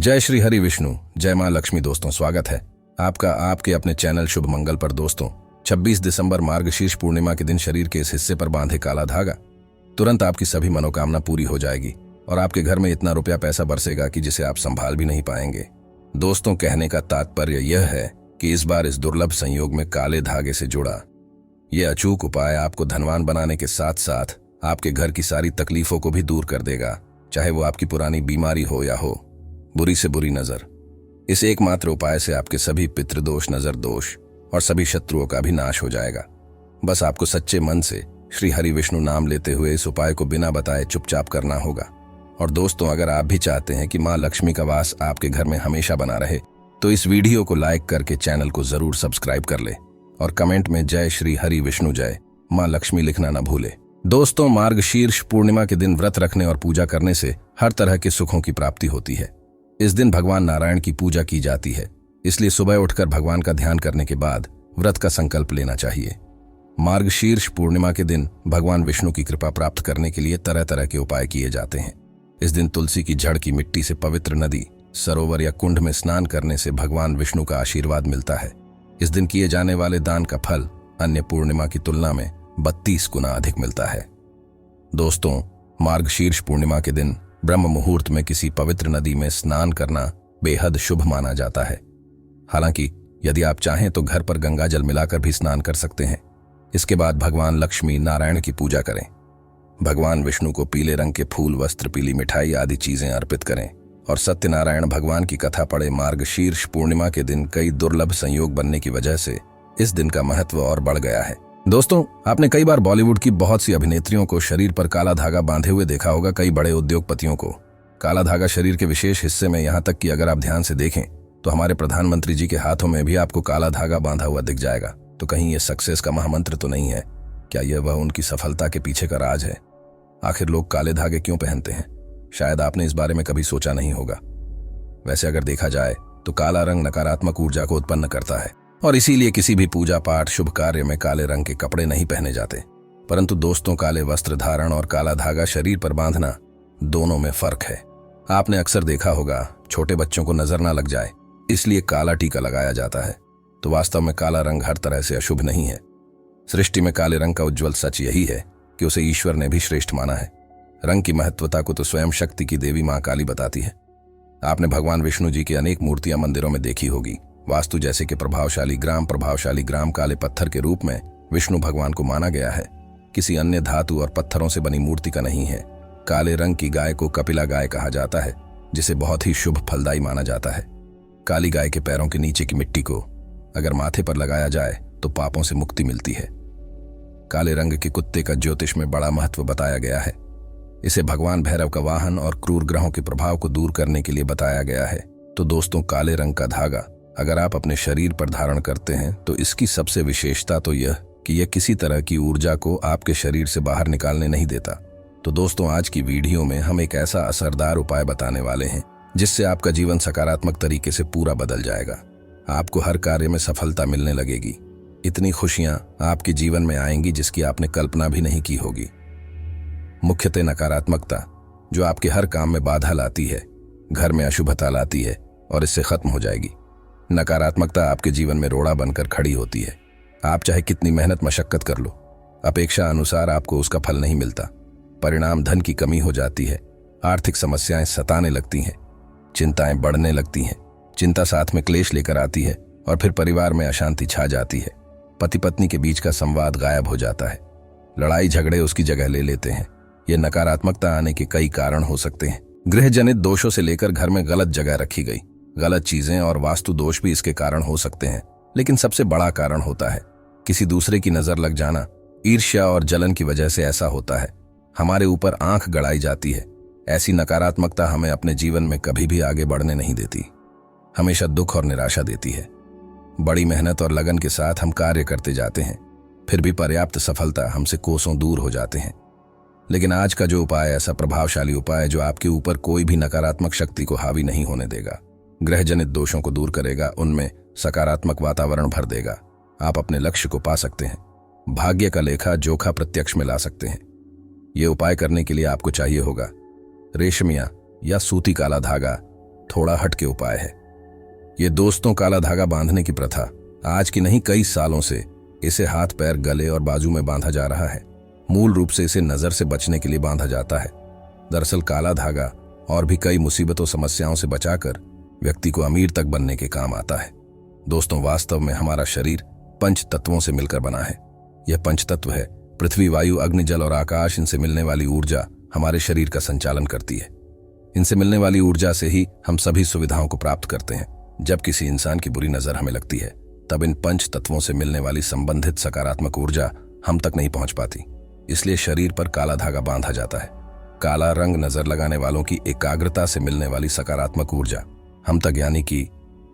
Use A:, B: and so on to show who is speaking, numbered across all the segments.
A: जय श्री हरि विष्णु, जय मां लक्ष्मी। दोस्तों, स्वागत है आपका आपके अपने चैनल शुभ मंगल पर। दोस्तों, 26 दिसंबर मार्गशीर्ष पूर्णिमा के दिन शरीर के इस हिस्से पर बांधे काला धागा, तुरंत आपकी सभी मनोकामना पूरी हो जाएगी और आपके घर में इतना रुपया पैसा बरसेगा कि जिसे आप संभाल भी नहीं पाएंगे। दोस्तों, कहने का तात्पर्य यह है कि इस बार इस दुर्लभ संयोग में काले धागे से जुड़ा यह अचूक उपाय आपको धनवान बनाने के साथ साथ आपके घर की सारी तकलीफों को भी दूर कर देगा, चाहे वो आपकी पुरानी बीमारी हो या हो बुरी से बुरी नजर। इस एकमात्र उपाय से आपके सभी पितृदोष, नजर दोष और सभी शत्रुओं का भी नाश हो जाएगा। बस आपको सच्चे मन से श्री हरि विष्णु नाम लेते हुए इस उपाय को बिना बताए चुपचाप करना होगा। और दोस्तों, अगर आप भी चाहते हैं कि मां लक्ष्मी का वास आपके घर में हमेशा बना रहे तो इस वीडियो को लाइक करके चैनल को जरूर सब्सक्राइब कर ले और कमेंट में जय श्री हरि विष्णु, जय मां लक्ष्मी लिखना न भूले। दोस्तों, मार्गशीर्ष पूर्णिमा के दिन व्रत रखने और पूजा करने से हर तरह के सुखों की प्राप्ति होती है। इस दिन भगवान नारायण की पूजा की जाती है, इसलिए सुबह उठकर भगवान का ध्यान करने के बाद व्रत का संकल्प लेना चाहिए। मार्गशीर्ष पूर्णिमा के दिन भगवान विष्णु की कृपा प्राप्त करने के लिए तरह तरह के उपाय किए जाते हैं। इस दिन तुलसी की जड़ की मिट्टी से पवित्र नदी, सरोवर या कुंड में स्नान करने से भगवान विष्णु का आशीर्वाद मिलता है। इस दिन किए जाने वाले दान का फल अन्य पूर्णिमा की तुलना में 32 गुना अधिक मिलता है। दोस्तों, मार्गशीर्ष पूर्णिमा के दिन ब्रह्म मुहूर्त में किसी पवित्र नदी में स्नान करना बेहद शुभ माना जाता है। हालांकि यदि आप चाहें तो घर पर गंगा जल मिलाकर भी स्नान कर सकते हैं। इसके बाद भगवान लक्ष्मी नारायण की पूजा करें। भगवान विष्णु को पीले रंग के फूल, वस्त्र, पीली मिठाई आदि चीजें अर्पित करें और सत्यनारायण भगवान की कथा पढ़े। मार्गशीर्ष पूर्णिमा के दिन कई दुर्लभ संयोग बनने की वजह से इस दिन का महत्व और बढ़ गया है। दोस्तों, आपने कई बार बॉलीवुड की बहुत सी अभिनेत्रियों को शरीर पर काला धागा बांधे हुए देखा होगा। कई बड़े उद्योगपतियों को काला धागा शरीर के विशेष हिस्से में, यहाँ तक कि अगर आप ध्यान से देखें तो हमारे प्रधानमंत्री जी के हाथों में भी आपको काला धागा बांधा हुआ दिख जाएगा। तो कहीं ये सक्सेस का महामंत्र तो नहीं है? क्या यह वह उनकी सफलता के पीछे का राज है? आखिर लोग काले धागे क्यों पहनते हैं? शायद आपने इस बारे में कभी सोचा नहीं होगा। वैसे अगर देखा जाए तो काला रंग नकारात्मक ऊर्जा को उत्पन्न करता है और इसीलिए किसी भी पूजा पाठ, शुभ कार्य में काले रंग के कपड़े नहीं पहने जाते। परंतु दोस्तों, काले वस्त्र धारण और काला धागा शरीर पर बांधना, दोनों में फर्क है। आपने अक्सर देखा होगा, छोटे बच्चों को नजर ना लग जाए इसलिए काला टीका लगाया जाता है। तो वास्तव में काला रंग हर तरह से अशुभ नहीं है। सृष्टि में काले रंग का उज्ज्वल सच यही है कि उसे ईश्वर ने भी श्रेष्ठ माना है। रंग की महत्वता को तो स्वयं शक्ति की देवी मां काली बताती है। आपने भगवान विष्णु जी की अनेक मूर्तियां मंदिरों में देखी होगी। वास्तु जैसे कि प्रभावशाली ग्राम काले पत्थर के रूप में विष्णु भगवान को माना गया है, किसी अन्य धातु और पत्थरों से बनी मूर्ति का नहीं है। काले रंग की गाय को कपिला गाय कहा जाता है, जिसे बहुत ही शुभ फलदायी माना जाता है। काली गाय के पैरों के नीचे की मिट्टी को अगर माथे पर लगाया जाए तो पापों से मुक्ति मिलती है। काले रंग के कुत्ते का ज्योतिष में बड़ा महत्व बताया गया है। इसे भगवान भैरव का वाहन और क्रूर ग्रहों के प्रभाव को दूर करने के लिए बताया गया है। तो दोस्तों, काले रंग का धागा अगर आप अपने शरीर पर धारण करते हैं तो इसकी सबसे विशेषता तो यह कि यह किसी तरह की ऊर्जा को आपके शरीर से बाहर निकालने नहीं देता। तो दोस्तों, आज की वीडियो में हम एक ऐसा असरदार उपाय बताने वाले हैं जिससे आपका जीवन सकारात्मक तरीके से पूरा बदल जाएगा। आपको हर कार्य में सफलता मिलने लगेगी। इतनी खुशियां आपके जीवन में आएंगी जिसकी आपने कल्पना भी नहीं की होगी। मुख्यतः नकारात्मकता जो आपके हर काम में बाधा लाती है, घर में अशुभता लाती है, और इससे खत्म हो जाएगी। नकारात्मकता आपके जीवन में रोड़ा बनकर खड़ी होती है। आप चाहे कितनी मेहनत मशक्कत कर लो, अपेक्षा अनुसार आपको उसका फल नहीं मिलता। परिणाम धन की कमी हो जाती है, आर्थिक समस्याएं सताने लगती हैं, चिंताएं बढ़ने लगती हैं। चिंता साथ में क्लेश लेकर आती है और फिर परिवार में अशांति छा जाती है। पति पत्नी के बीच का संवाद गायब हो जाता है, लड़ाई झगड़े उसकी जगह ले लेते हैं। यह नकारात्मकता आने के कई कारण हो सकते हैं। गृह जनित दोषों से लेकर घर में गलत जगह रखी गई गलत चीजें और वास्तु दोष भी इसके कारण हो सकते हैं। लेकिन सबसे बड़ा कारण होता है किसी दूसरे की नजर लग जाना। ईर्ष्या और जलन की वजह से ऐसा होता है। हमारे ऊपर आंख गड़ाई जाती है। ऐसी नकारात्मकता हमें अपने जीवन में कभी भी आगे बढ़ने नहीं देती, हमेशा दुख और निराशा देती है। बड़ी मेहनत और लगन के साथ हम कार्य करते जाते हैं, फिर भी पर्याप्त सफलता हमसे कोसों दूर हो जाते हैं। लेकिन आज का जो उपाय ऐसा प्रभावशाली उपाय जो आपके ऊपर कोई भी नकारात्मक शक्ति को हावी नहीं होने देगा, ग्रह जनित दोषों को दूर करेगा, उनमें सकारात्मक वातावरण भर देगा। आप अपने लक्ष्य को पा सकते हैं, भाग्य का लेखा जोखा प्रत्यक्ष में ला सकते हैं। ये उपाय करने के लिए आपको चाहिए होगा रेशमिया या सूती काला धागा, थोड़ा हटके उपाय है। ये दोस्तों काला धागा बांधने की प्रथा आज की नहीं, कई सालों से इसे हाथ, पैर, गले और बाजू में बांधा जा रहा है। मूल रूप से इसे नजर से बचने के लिए बांधा जाता है। दरअसल काला धागा और भी कई मुसीबतों, समस्याओं से बचाकर व्यक्ति को अमीर तक बनने के काम आता है। दोस्तों, वास्तव में हमारा शरीर पंच तत्वों से मिलकर बना है। यह पंच तत्व है पृथ्वी, वायु, अग्नि, जल और आकाश। इनसे मिलने वाली ऊर्जा हमारे शरीर का संचालन करती है। इनसे मिलने वाली ऊर्जा से ही हम सभी सुविधाओं को प्राप्त करते हैं। जब किसी इंसान की बुरी नजर हमें लगती है, तब इन पंच तत्वों से मिलने वाली संबंधित सकारात्मक ऊर्जा हम तक नहीं पहुंच पाती। इसलिए शरीर पर काला धागा बांधा जाता है। काला रंग नजर लगाने वालों की एकाग्रता से मिलने वाली सकारात्मक ऊर्जा हम तक, यानी कि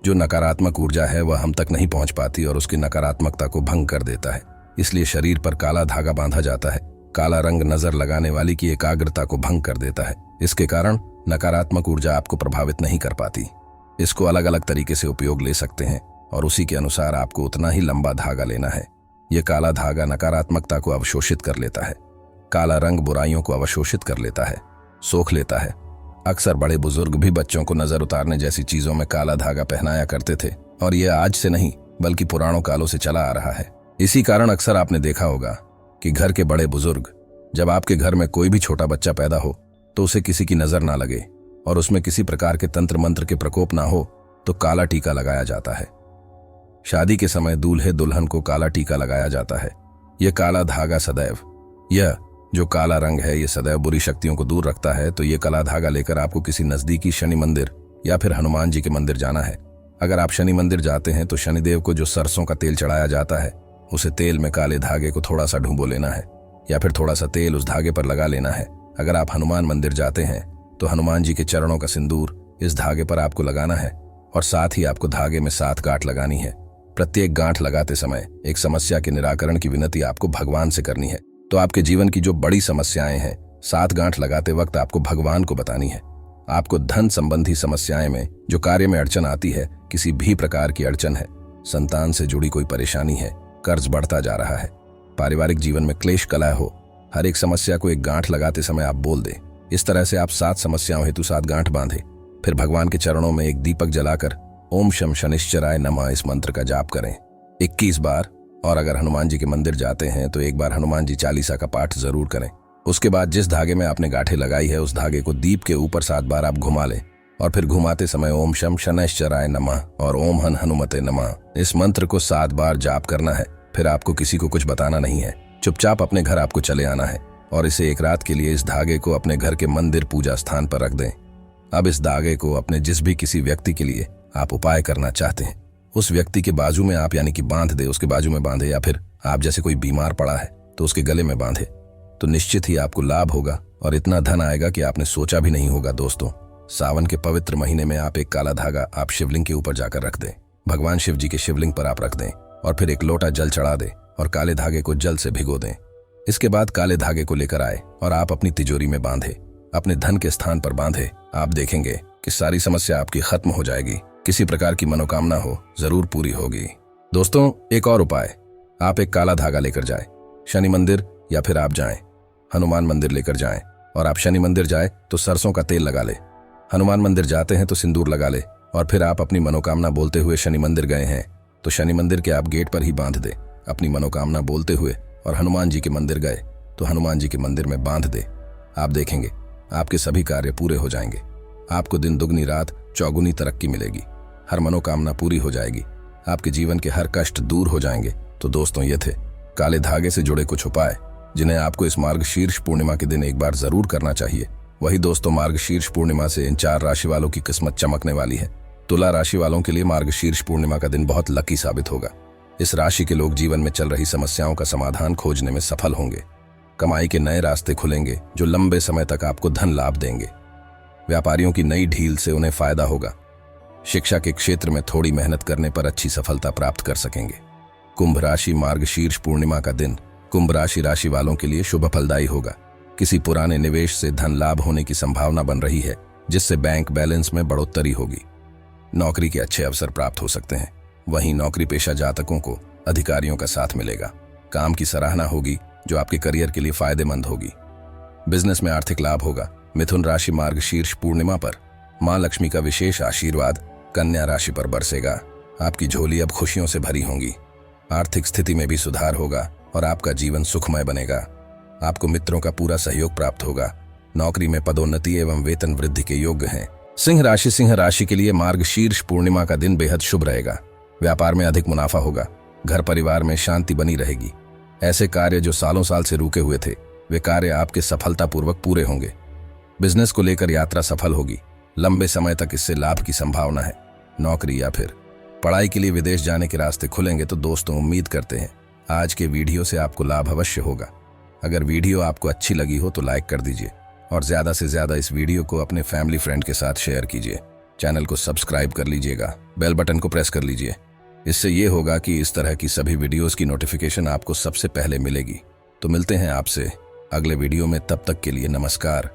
A: जो नकारात्मक ऊर्जा है वह हम तक नहीं पहुंच पाती और उसकी नकारात्मकता को भंग कर देता है। इसलिए शरीर पर काला धागा बांधा जाता है। काला रंग नजर लगाने वाली की एकाग्रता को भंग कर देता है। इसके कारण नकारात्मक ऊर्जा आपको प्रभावित नहीं कर पाती। इसको अलग अलग तरीके से उपयोग ले सकते हैं और उसी के अनुसार आपको उतना ही लंबा धागा लेना है। यह काला धागा नकारात्मकता को अवशोषित कर लेता है। काला रंग बुराइयों को अवशोषित कर लेता है, सोख लेता है। अक्सर बड़े बुजुर्ग भी बच्चों को नजर उतारने जैसी चीजों में काला धागा पहनाया करते थे और यह आज से नहीं बल्कि पुरानों कालों से चला आ रहा है। इसी कारण अक्सर आपने देखा होगा कि घर के बड़े बुजुर्ग, जब आपके घर में कोई भी छोटा बच्चा पैदा हो तो उसे किसी की नजर ना लगे और उसमें किसी प्रकार के तंत्र मंत्र के प्रकोप ना हो तो काला टीका लगाया जाता है। शादी के समय दूल्हे दुल्हन को काला टीका लगाया जाता है। यह काला धागा सदैव, यह जो काला रंग है, यह सदैव बुरी शक्तियों को दूर रखता है। तो यह काला धागा लेकर आपको किसी नजदीकी शनि मंदिर या फिर हनुमान जी के मंदिर जाना है। अगर आप शनि मंदिर जाते हैं तो शनिदेव को जो सरसों का तेल चढ़ाया जाता है, उसे तेल में काले धागे को थोड़ा सा डुबो लेना है या फिर थोड़ा सा तेल उस धागे पर लगा लेना है। अगर आप हनुमान मंदिर जाते हैं तो हनुमान जी के चरणों का सिंदूर इस धागे पर आपको लगाना है और साथ ही आपको धागे में 7 गांठ लगानी है। प्रत्येक गांठ लगाते समय एक समस्या के निराकरण की विनती आपको भगवान से करनी है। तो आपके जीवन की जो बड़ी समस्याएं हैं, 7 गांठ लगाते वक्त आपको भगवान को बतानी है। आपको धन संबंधी समस्याएं में जो कार्य में अड़चन आती है, किसी भी प्रकार की अड़चन है, संतान से जुड़ी कोई परेशानी है, कर्ज बढ़ता जा रहा है, पारिवारिक जीवन में क्लेश कलह हो, हर एक समस्या को एक गांठ लगाते समय आप बोल दें। इस तरह से आप 7 समस्याओं हेतु 7 गांठ बांधे। फिर भगवान के चरणों में एक दीपक जलाकर ओम शम शनिश्चराय नमः इस मंत्र का जाप करें 21 बार। और अगर हनुमान जी के मंदिर जाते हैं तो एक बार हनुमान जी चालीसा का पाठ जरूर करें। उसके बाद जिस धागे में आपने गांठें लगाई है, उस धागे को दीप के ऊपर 7 बार आप घुमा लें और फिर घुमाते समय ओम शम शनैश्चराय नमः और ओम हन हनुमते नमः इस मंत्र को 7 बार जाप करना है। फिर आपको किसी को कुछ बताना नहीं है, चुपचाप अपने घर आपको चले आना है और इसे एक रात के लिए इस धागे को अपने घर के मंदिर पूजा स्थान पर रख दें। अब इस धागे को अपने जिस भी किसी व्यक्ति के लिए आप उपाय करना चाहते हैं, उस व्यक्ति के बाजू में आप यानी कि बांध दे, उसके बाजू में बांधे, या फिर आप जैसे कोई बीमार पड़ा है तो उसके गले में बांधे, तो निश्चित ही आपको लाभ होगा और इतना धन आएगा कि आपने सोचा भी नहीं होगा। दोस्तों, सावन के पवित्र महीने में आप एक काला धागा आप शिवलिंग के ऊपर जाकर रख दें। भगवान शिव जी के शिवलिंग पर आप रख दें और फिर एक लोटा जल चढ़ा दें और काले धागे को जल से भिगो दें। इसके बाद काले धागे को लेकर आए और आप अपनी तिजोरी में बांधे, अपने धन के स्थान पर बांधे। आप देखेंगे कि सारी समस्या आपकी खत्म हो जाएगी। किसी प्रकार की मनोकामना हो जरूर पूरी होगी। दोस्तों, एक और उपाय, आप एक काला धागा लेकर जाएं, शनि मंदिर या फिर आप जाएं हनुमान मंदिर लेकर जाएं। और आप शनि मंदिर जाए तो सरसों का तेल लगा ले, हनुमान मंदिर जाते हैं तो सिंदूर लगा ले और फिर आप अपनी मनोकामना बोलते हुए शनि मंदिर गए हैं तो शनि मंदिर के आप गेट पर ही बांध दे अपनी मनोकामना बोलते हुए, और हनुमान जी के मंदिर गए तो हनुमान जी के मंदिर में बांध दे। आप देखेंगे आपके सभी कार्य पूरे हो जाएंगे। आपको दिन दुगनी रात चौगुनी तरक्की मिलेगी, हर मनोकामना पूरी हो जाएगी, आपके जीवन के हर कष्ट दूर हो जाएंगे। तो दोस्तों, ये थे काले धागे से जुड़े कुछ उपाय जिन्हें आपको इस मार्गशीर्ष पूर्णिमा के दिन एक बार जरूर करना चाहिए। वही दोस्तों, मार्गशीर्ष पूर्णिमा से इन 4 राशि वालों की किस्मत चमकने वाली है। तुला राशि वालों के लिए मार्गशीर्ष पूर्णिमा का दिन बहुत लकी साबित होगा। इस राशि के लोग जीवन में चल रही समस्याओं का समाधान खोजने में सफल होंगे। कमाई के नए रास्ते खुलेंगे जो लंबे समय तक आपको धन लाभ देंगे। व्यापारियों की नई ढील से उन्हें फायदा होगा। शिक्षा के क्षेत्र में थोड़ी मेहनत करने पर अच्छी सफलता प्राप्त कर सकेंगे। कुंभ राशि मार्गशीर्ष पूर्णिमा का दिन कुंभ राशि वालों के लिए शुभ फलदायी होगा। किसी पुराने निवेश से धन लाभ होने की संभावना बन रही है, जिससे बैंक बैलेंस में बढ़ोतरी होगी। नौकरी के अच्छे अवसर प्राप्त हो सकते हैं। वहीं नौकरी पेशा जातकों को अधिकारियों का साथ मिलेगा। काम की सराहना होगी जो आपके करियर के लिए फायदेमंद होगी। बिजनेस में आर्थिक लाभ होगा। मिथुन राशि मार्गशीर्ष पूर्णिमा पर माँ लक्ष्मी का विशेष आशीर्वाद कन्या राशि पर बरसेगा। आपकी झोली अब खुशियों से भरी होंगी। आर्थिक स्थिति में भी सुधार होगा और आपका जीवन सुखमय बनेगा। आपको मित्रों का पूरा सहयोग प्राप्त होगा। नौकरी में पदोन्नति एवं वेतन वृद्धि के योग्य हैं। सिंह राशि के लिए मार्गशीर्ष पूर्णिमा का दिन बेहद शुभ रहेगा। व्यापार में अधिक मुनाफा होगा। घर परिवार में शांति बनी रहेगी। ऐसे कार्य जो सालों साल से रुके हुए थे, वे कार्य आपके सफलतापूर्वक पूरे होंगे। बिजनेस को लेकर यात्रा सफल होगी। लंबे समय तक इससे लाभ की संभावना है। नौकरी या फिर पढ़ाई के लिए विदेश जाने के रास्ते खुलेंगे तो दोस्तों उम्मीद करते हैं आज के वीडियो से आपको लाभ अवश्य होगा। अगर वीडियो आपको अच्छी लगी हो तो लाइक कर दीजिए और ज़्यादा से ज़्यादा इस वीडियो को अपने फैमिली फ्रेंड के साथ शेयर कीजिए। चैनल को सब्सक्राइब कर लीजिएगा, बेल बटन को प्रेस कर लीजिए। इससे ये होगा कि इस तरह की सभी वीडियोस की नोटिफिकेशन आपको सबसे पहले मिलेगी। तो मिलते हैं आपसे अगले वीडियो में, तब तक के लिए नमस्कार।